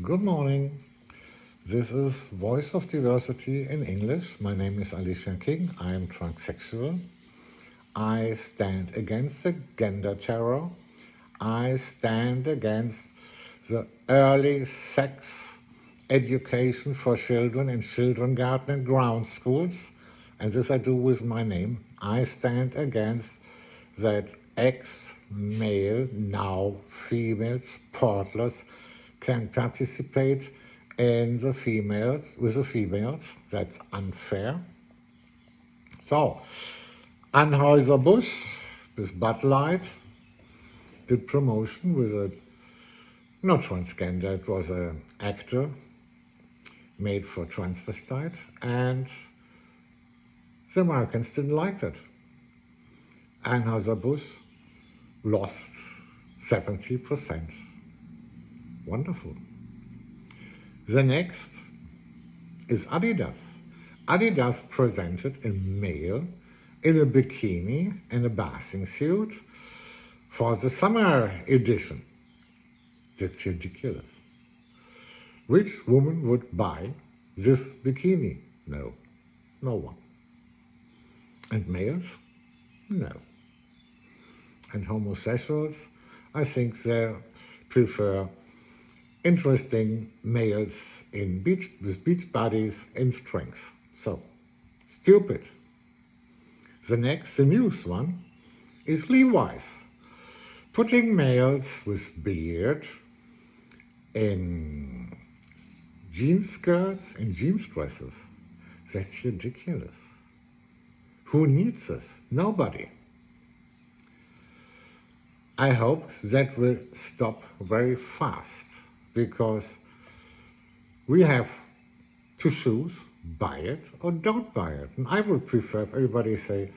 Good morning. This is Voice of Diversity in English. My name is Alicia King. I am transsexual. I stand against the gender terror. I stand against the early sex education for children in kindergarten and ground schools. And this I do with my name. I stand against that ex-male, now female sportlers can participate with the females. That's unfair. So, Anheuser-Busch with Bud Light did promotion with a not transgender, it was an actor made for transvestite, and the Americans didn't like it. Anheuser-Busch lost 70%. Wonderful. The next is Adidas. Adidas presented a male in a bikini and a bathing suit for the summer edition. That's ridiculous. Which woman would buy this bikini? No one. And males? No. And homosexuals? I think they prefer interesting males with beach bodies and strings. So, stupid. The newest one is Levi's, putting males with beard in jean skirts and jeans dresses. That's ridiculous. Who needs this? Nobody. I hope that will stop very fast, because we have to choose, buy it or don't buy it. And I would prefer if everybody say,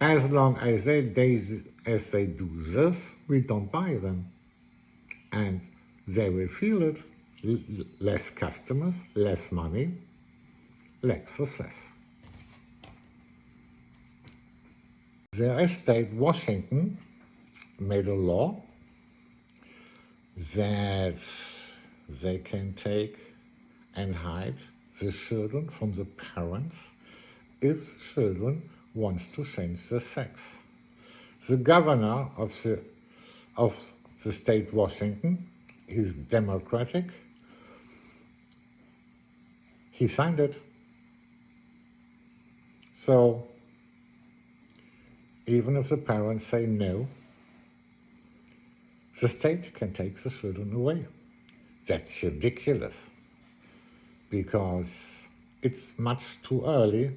as long as they do this, we don't buy them. And they will feel it. Less customers, less money, less success. The state Washington made a law that they can take and hide the children from the parents if the children wants to change their sex. The governor of the state Washington is Democratic. He signed it. So even if the parents say no, the state can take the children away. That's ridiculous, because it's much too early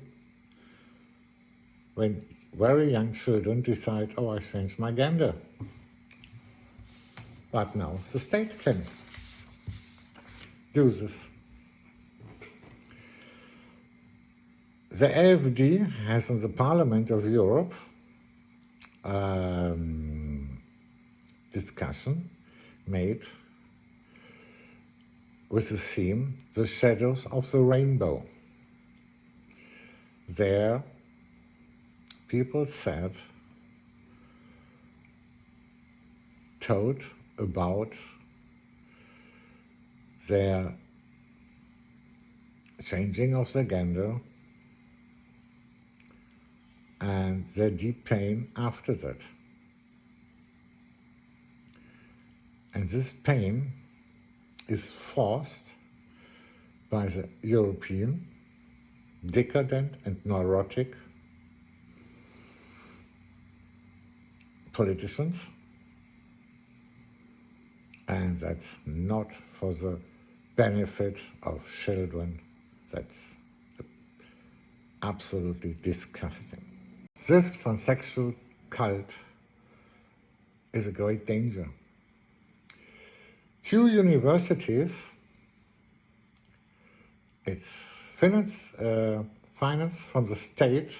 when very young children decide, oh, I changed my gender. But now the state can do this. The AfD has in the Parliament of Europe discussion made with the theme, The Shadows of the Rainbow. There, people told about their changing of their gender and their deep pain after that. And this pain is forced by the European, decadent and neurotic politicians, and that's not for the benefit of children. That's absolutely disgusting. This transsexual cult is a great danger. 2 universities, it's finance from the state,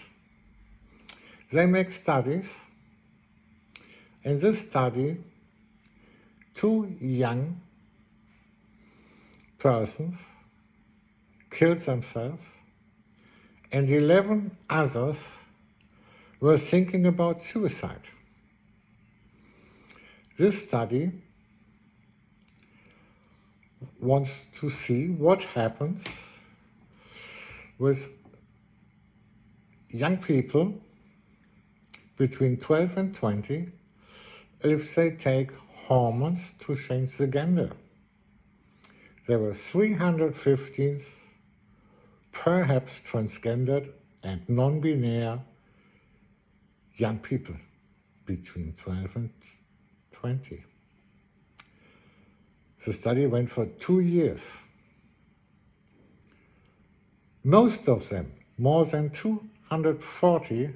they make studies. In this study, 2 young persons killed themselves, and 11 others were thinking about suicide. This study wants to see what happens with young people between 12 and 20 if they take hormones to change the gender. There were 315 perhaps transgendered and non-binary young people between 12 and 20. The study went for 2 years. Most of them, more than 240,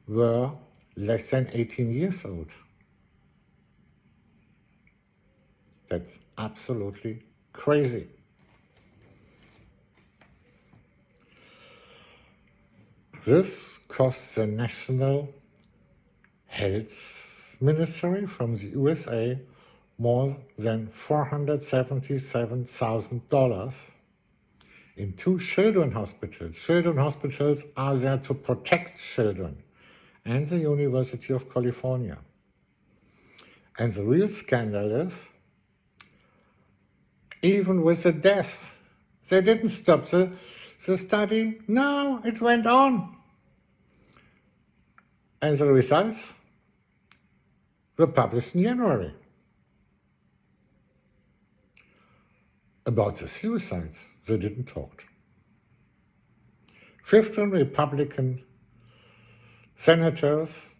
were less than 18 years old. That's absolutely crazy. This costs the National Health Ministry from the USA more than $477,000 in 2 children's hospitals. Children's hospitals are there to protect children, and the University of California. And the real scandal is, even with the deaths, they didn't stop the study. No, it went on. And the results were published in January. About the suicides, they didn't talk. 15 Republican senators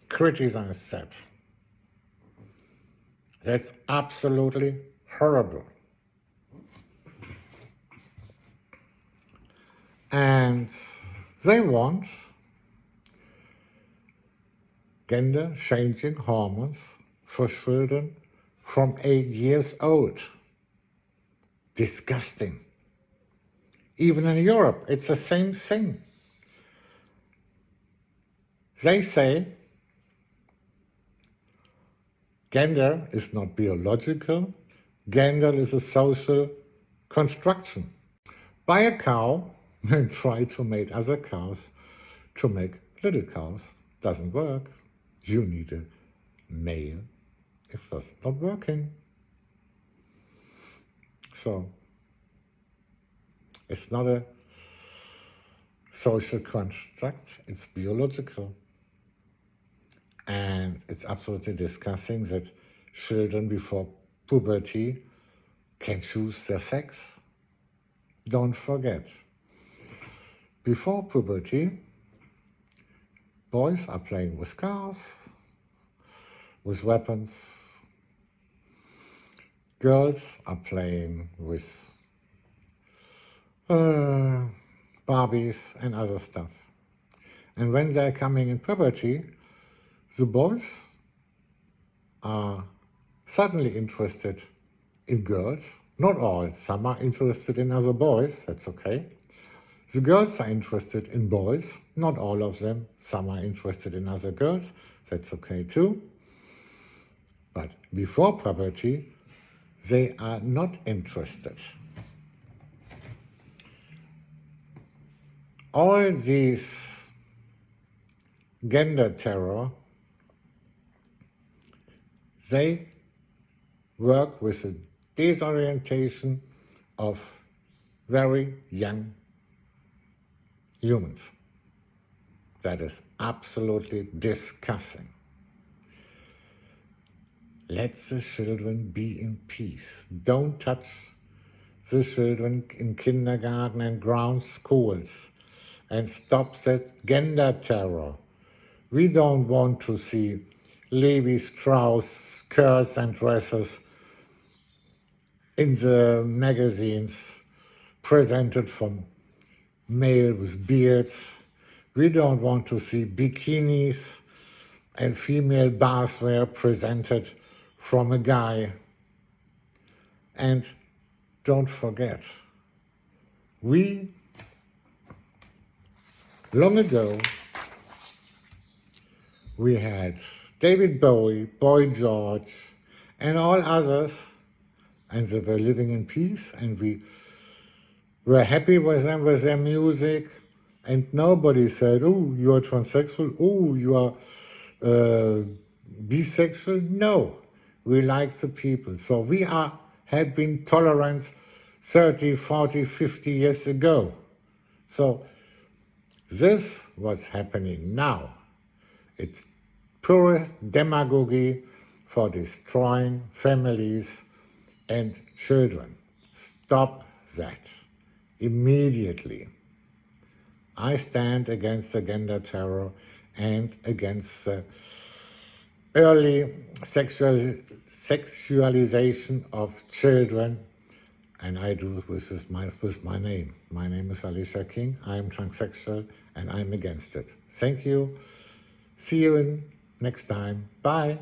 criticized that. That's absolutely horrible. And they want gender-changing hormones for children from 8 years old. Disgusting. Even in Europe, it's the same thing. They say gender is not biological, gender is a social construction. Buy a cow and try to make other cows to make little cows. Doesn't work. You need a male if that's not working. So it's not a social construct, it's biological. And it's absolutely disgusting that children before puberty can choose their sex. Don't forget, before puberty, boys are playing with cars, with weapons. Girls are playing with Barbies and other stuff. And when they're coming in puberty, the boys are suddenly interested in girls. Not all, some are interested in other boys, that's okay. The girls are interested in boys, not all of them. Some are interested in other girls, that's okay too. But before puberty, they are not interested. All these gender terror, they work with the disorientation of very young humans. That is absolutely disgusting. Let the children be in peace. Don't touch the children in kindergarten and ground schools, and stop that gender terror. We don't want to see Levi Strauss skirts and dresses in the magazines presented from male with beards. We don't want to see bikinis and female bathwear presented from a guy. And don't forget, long ago, we had David Bowie, Boy George, and all others, and they were living in peace, and we were happy with them, with their music, and nobody said, oh, you are transsexual, oh, you are bisexual. No, we like the people. So we are had been tolerant 30, 40, 50 years ago. So this what's happening now. It's pure demagogy for destroying families and children. Stop that immediately. I stand against the gender terror and against the early sexualization of children, and I do with my name. My name is Alicia King. I'm transsexual and I'm against it. Thank you. See you next time. Bye.